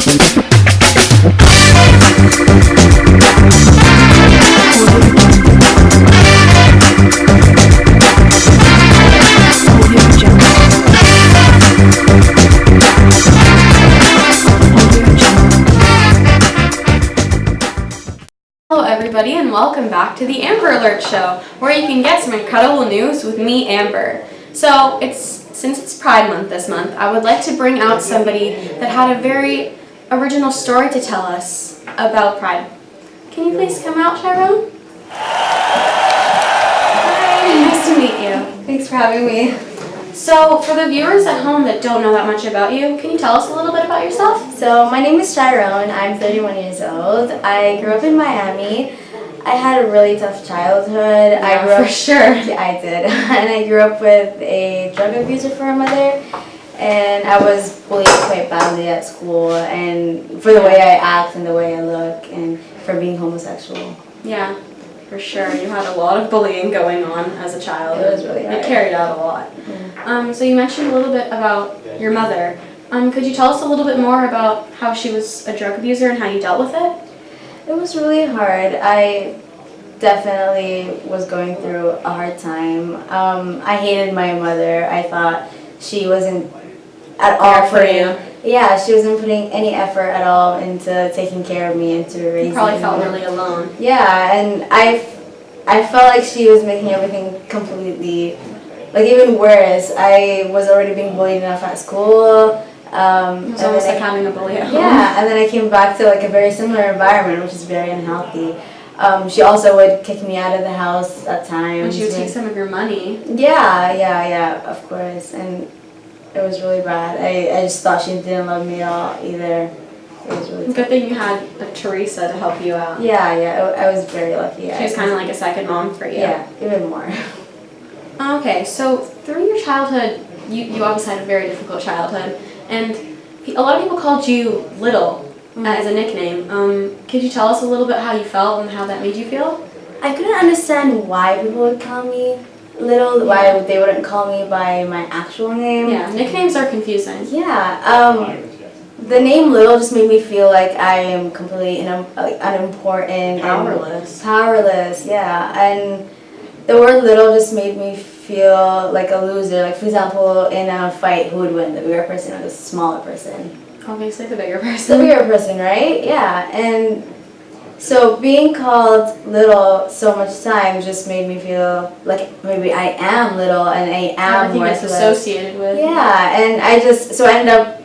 Hello everybody and welcome back to the Amber Alert Show, where you can get some incredible news with me, Amber. So since it's Pride Month this month, I would like to bring out somebody that had a very original story to tell us about Pride. Can you please come out, Tyrone? Hi, nice to meet you. Thanks for having me. So for the viewers at home that don't know that much about you, can you tell us a little bit about yourself? So my name is Tyrone. I'm 31 years old. I grew up in Miami. I had a really tough childhood. I grew up, for sure. Yeah, I did. And I grew up with a drug abuser for a mother. And I was bullied quite badly at school, and for the way I act and the way I look, and for being homosexual. Yeah, for sure. You had a lot of bullying going on as a child. It was really hard. It carried out a lot. Yeah. So you mentioned a little bit about your mother. Could you tell us a little bit more about how she was a drug abuser and how you dealt with it? It was really hard. I definitely was going through a hard time. I hated my mother. I thought she wasn't at all for you. Yeah, she wasn't putting any effort at all into taking care of me and to raising me. You probably felt really alone. Yeah, and I felt like she was making everything completely, like even worse. I was already being bullied enough at school. It was almost like having a bully at home. Yeah, and then I came back to like a very similar environment, which is very unhealthy. She also would kick me out of the house at times. And she would take some of your money. Yeah, of course. And it was really bad. I just thought she didn't love me at all either. It was really Good thing you had Teresa to help you out. Yeah, I was very lucky. She was kind of like a second mom for you. Yeah, even more. Okay, so through your childhood, you obviously had a very difficult childhood, and a lot of people called you Little as a nickname. Could you tell us a little bit how you felt and how that made you feel? I couldn't understand why people would call me Little, why they wouldn't call me by my actual name. Yeah, nicknames are confusing. Yeah, the name Little just made me feel like I am completely unimportant. Powerless, yeah. And the word Little just made me feel like a loser. Like, for example, in a fight, who would win, the bigger person or the smaller person? Obviously the bigger person. The bigger person, right? Yeah, and so being called Little so much time just made me feel like maybe I am little and I am everything worthless. that's associated with. Yeah, and I ended up,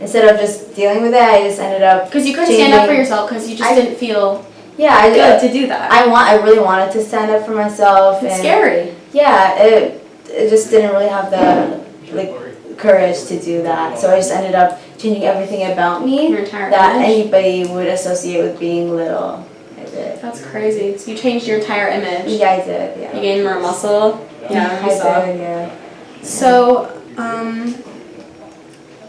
instead of just dealing with it, I just ended up because you couldn't stand up for yourself because you just didn't feel good to do that. I really wanted to stand up for myself. It's scary. Yeah, it just didn't really have the courage to do that. So I just ended up changing everything about me that anybody would associate with being little. I did. That's crazy. So you changed your entire image. Yeah, I did. Yeah. You gained more muscle. Yeah, I did. Yeah. So,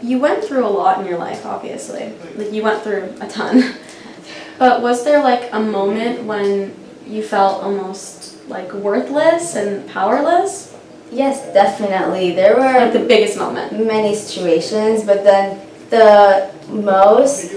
you went through a lot in your life, obviously. Like, you went through a ton. But was there like a moment when you felt almost like worthless and powerless? Yes, definitely. There were like the biggest moment. Many situations, but then the most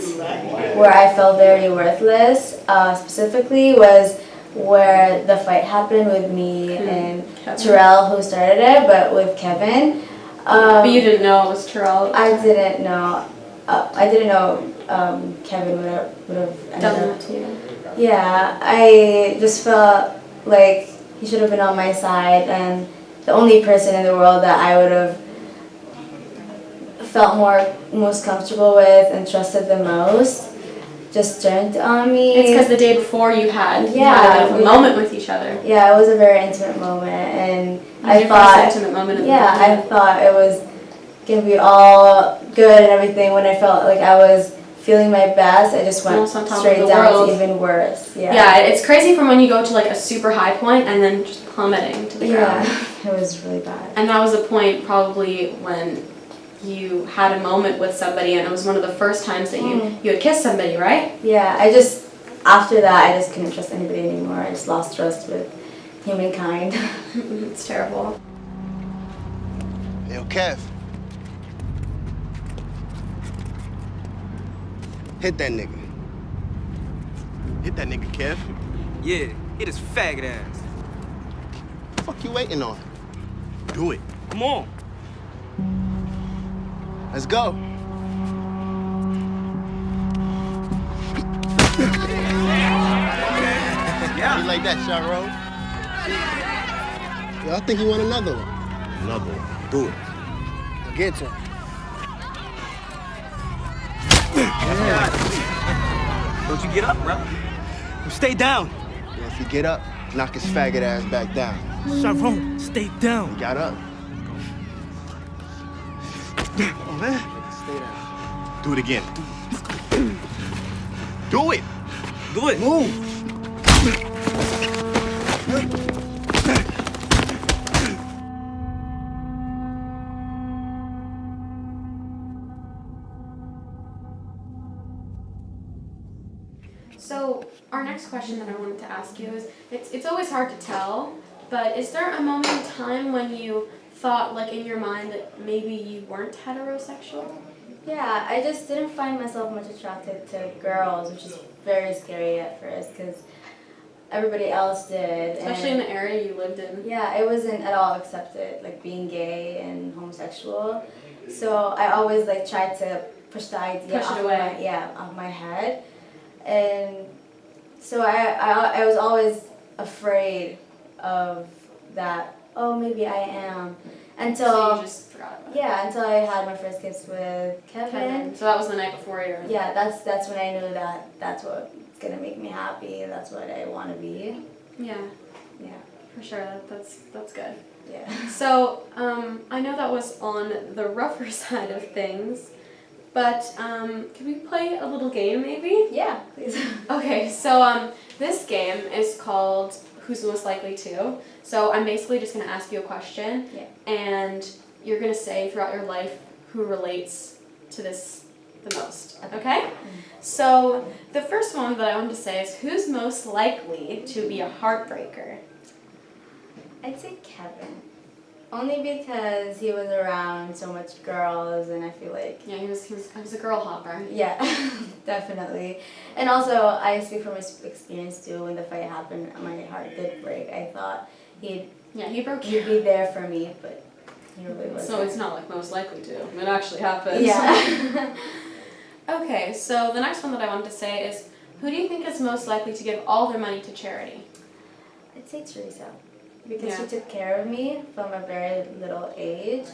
where I felt very worthless specifically was where the fight happened with me and Terrell, who started it, but with Kevin. But you didn't know it was Terrell? I didn't know. Kevin would have done that to you. Yeah, I just felt like he should have been on my side, and the only person in the world that I would have felt most comfortable with and trusted the most just turned on me. It's because the day before you had a bit of a moment with each other. Yeah, it was a very intimate moment, and I thought intimate moment. I thought it was gonna be all good and everything. When I felt like I was feeling my best, I just went straight down to even worse. Yeah, it's crazy from when you go to like a super high point and then just plummeting to the ground. Yeah, it was really bad. And that was a point probably when you had a moment with somebody, and it was one of the first times that you had kissed somebody, right? Yeah, after that, I just couldn't trust anybody anymore. I just lost trust with humankind. It's terrible. Hey, yo, Kev. Hit that nigga. Hit that nigga, Kev. Yeah, hit his faggot ass. Fuck you waiting on? Do it. Come on. Let's go. Yeah. You like that, Sharo? Yo, I think you want another one. Another one. Do it. Now get to him. Don't you get up, bro. Stay down. Yeah, if you get up, knock his faggot ass back down. Sharon, stay down. He got up. Oh, man. Stay down. Do it again. Do it. Do it. Move. So our next question that I wanted to ask you is, it's always hard to tell, but is there a moment in time when you thought, like, in your mind that maybe you weren't heterosexual? Yeah, I just didn't find myself much attracted to girls, which is very scary at first because everybody else did. Especially in the area you lived in. Yeah, it wasn't at all accepted, like being gay and homosexual. So I always like tried to push the idea Push it away. off my head. And so I was always afraid of that, oh, maybe I am. Until, So you just forgot about it. yeah, until I had my first kiss with Kevin. So that was the night before your... Yeah, that's when I knew that that's what's gonna make me happy. That's what I want to be. Yeah, Yeah, for sure. That's good. yeah. So I know that was on the rougher side of things, but can we play a little game maybe? Yeah, please. Okay, so this game is called Who's Most Likely To. So I'm basically just going to ask you a question, Yeah. and you're going to say throughout your life who relates to this the most, okay? So the first one that I wanted to say is, who's most likely to be a heartbreaker? I'd say Kevin. Only because he was around so much girls, and I feel like, Yeah, he was a girl hopper. yeah, definitely. And also, I speak from experience too. When the fight happened, my heart did break. I thought he'd broke be there for me, but he really wasn't. So it's not like most likely to. It actually happened. Yeah. Okay, so the next one that I wanted to say is, who do you think is most likely to give all their money to charity? I'd say Teresa. Because Yeah. she took care of me from a very little age.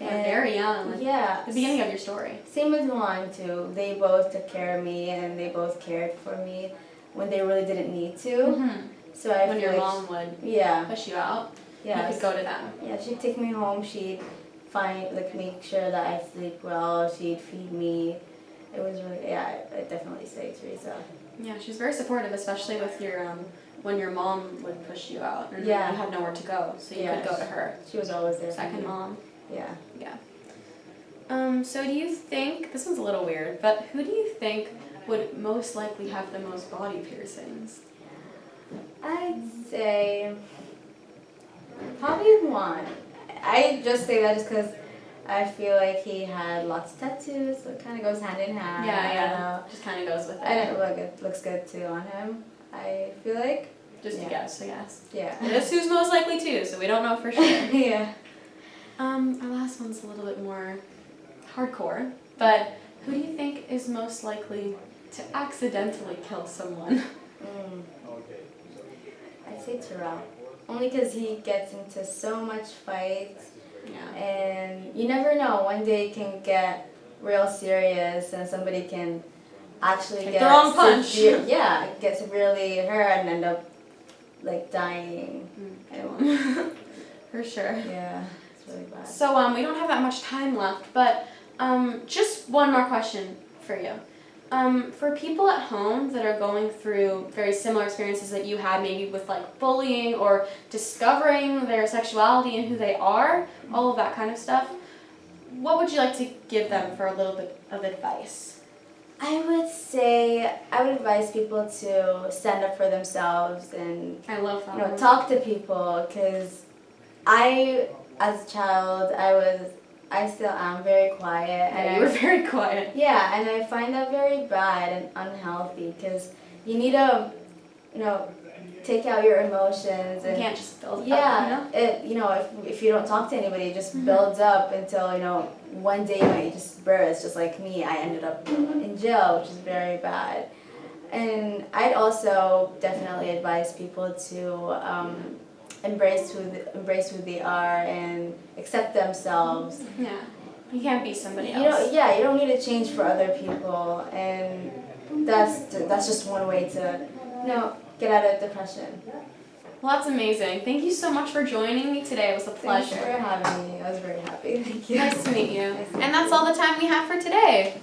Yeah, very young. Like, Yeah. the beginning of your story. Same with Juan too. They both took care of me and they both cared for me when they really didn't need to. Mm-hmm. So I When feel your like mom would yeah. push you out, Yeah. you could go to them. Yeah, she'd take me home, she'd make sure that I sleep well, she'd feed me. It was really, yeah, I'd definitely say Teresa. Yeah, she's very supportive, especially with your when your mom would push you out and Yeah. you had nowhere to go, so you Yeah, could go to her. She was always there. for Second me. mom. Yeah. Yeah. So do you think, this one's a little weird, but who do you think would most likely have the most body piercings? I'd say probably Juan. I just say that just because I feel like he had lots of tattoos, so it kind of goes hand in hand. Yeah. Just kind of goes with And it. it looks good too on him. I feel like. Just a guess, I guess. Yeah. It is who's most likely to, so we don't know for sure. Yeah. Our last one's a little bit more hardcore, but who do you think is most likely to accidentally kill someone? I'd say Terrell. Only because he gets into so much fights, Yeah. and you never know. One day it can get real serious, and somebody can actually Like get the wrong punch. get severely hurt and end up like dying. For sure. Yeah, it's really bad. So we don't have that much time left, but just one more question for you. For people at home that are going through very similar experiences that you had, maybe with like bullying or discovering their sexuality and who they are, all of that kind of stuff, what would you like to give them for a little bit of advice? I would advise people to stand up for themselves and I love that. talk to people, because I, as a child, I was I still am very quiet. And you were very quiet. Yeah, and I find that very bad and unhealthy because you need to, take out your emotions. And You can't just build it yeah, up, you know, if you don't talk to anybody, it just builds up until, one day when you just burst, just like me. I ended up in jail, which is very bad. And I'd also definitely advise people to embrace who they are and accept themselves. Yeah. You can't be somebody You else. you don't need to change for other people, and that's just one way to, get out of depression. Well, that's amazing. Thank you so much for joining me today. It was a pleasure. Thanks for having me. I was very happy. Thank you. Nice to meet you. And that's all the time we have for today.